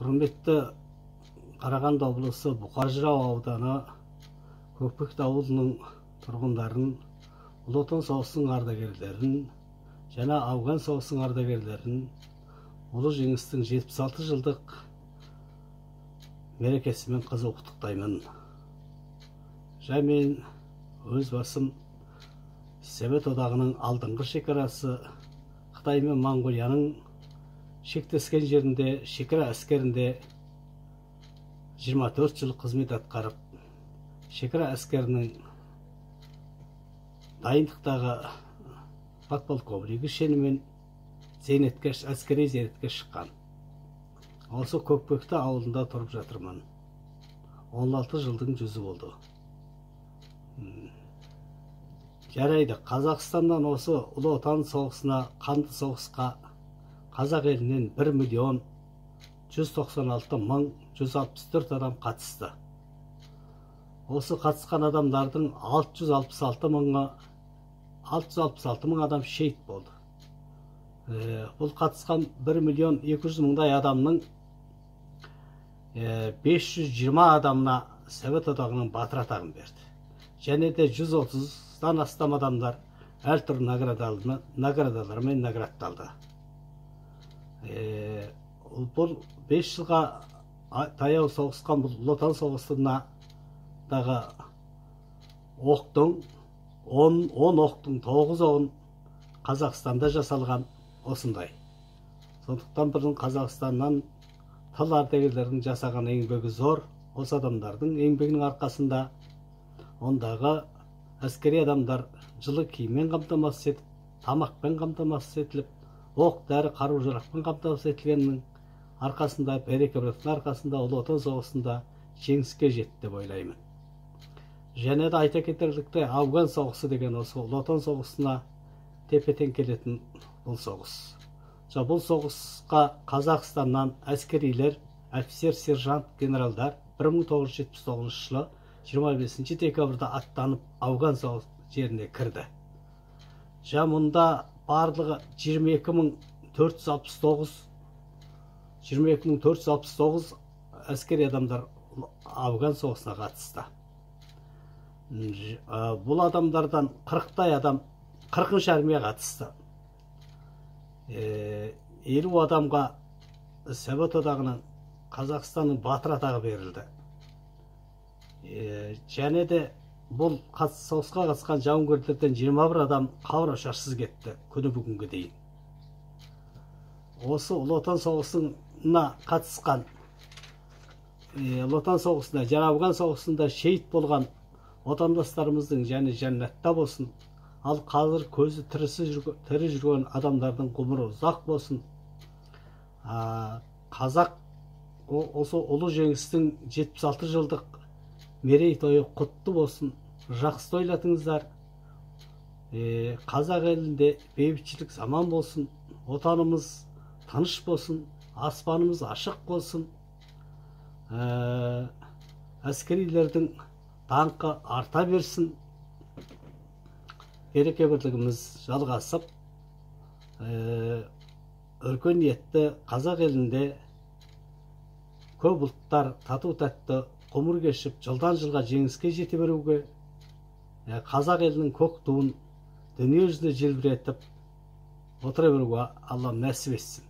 Құрметті Қарағанды облысы Бұқар-Жырау ауданы Көкпекті ауылының тұрғындарын, Ұлы Отан соғысының ардагерлерін және Ауған соғысының ардагерлерін ұлы жеңістің 76 жылдық мерекесімен қызу құттықтаймын. Мен өз басым Совет одағының алдыңғы шекарасы Қытай мен Моңғолияның шектескен жерінде, шекара әскерінде 24 жыл қызмет атқарып, шекара әскерінің дайындықтағы подполковнигі шенімен әскери зейнетке шыққан. Осы Көкпекті ауылында тұрып жатырмын. 16 жылдың жүзі болды. Жарайды, Қазақстаннан осы Ұлы Отан соғысына, қанды соғысқа қазақ елінен 1.196.164 адам қатысты. Осы қатысқан адамдардың 666 мың адам шейіт болды. Бұл қатысқан 1.200.000 адамның 520 адамына Совет одағының батыр атағын берді. Және де 130-дан астам адамдар әртүрлі наградалармен наградталды. Бұл 5 жылға таяу соғысқан бұл Ұлы Отан соғысындағы оқтың 10 оқтың 9 оғын Қазақстанда жасалған осындай. Сондықтан біздің Қазақстаннан тыл ардагерлердің жасаған еңбегі зор. Осы адамдардың еңбегінің арқасында ондағы әскери адамдар жылы киіммен қамтамасыз етіп, тамақпен қамтамасыз етіліп, оқ, дәрі, қару-жарақпен қамтамасыз етілгеннің арқасында, береке-бірліктің арқасында Ұлы Отан соғысында жеңіске жетті деп ойлаймын. Және де айта кетерлікті, Ауған соғысы деген осы Ұлы Отан соғысына тепе-тең келетін бұл соғыс. Бұл соғысқа Қазақстаннан әскерилер, офицер, сержант, генералдар 1979 жылы 25 декабрьда аттанып Ауған соғыс жеріне кірді. Мұнда барлығы 22.469 әскери адамдар Ауған соғысына қатысты. Бұл адамдардан 40-тай адам 40-шы армия қатысты. 50 адамға Совет одағының Қазақстанның батыр атағы берілді. Және де бұл соғысқа қатысқан жауынгерлерден 21 адам қауырашарсыз кетті күні бүгінге дейін. Осы Ұлы Отан соғысына қатысқан, Ұлы Отан соғысында, Ауған соғысында шейіт болған отандастарымыздың және жәннатта болсын, ал қазір көзі тірі жүрген адамдардың ғұмыры ұзақ болсын. Қазақ осы ұлы жеңістің 76 жылдық мерейтойы құтты болсын, жақсы тойлатыңыздар. Қазақ елінде бейбітшілік заман болсын, отанымыз тыныш болсын, аспанымыз ашық болсын, әскерилердің даңқы арта берсін, береке-бірлігіміз жалғасып, өркениетті қазақ елінде көп ұлттар тату-тәтті ғұмыр кешіп, жылдан жылға жеңіске жете беруге, қазақ елінің көк туын дүние жүзіне желбіретіп отыра беруге Алла нәсіп етсін.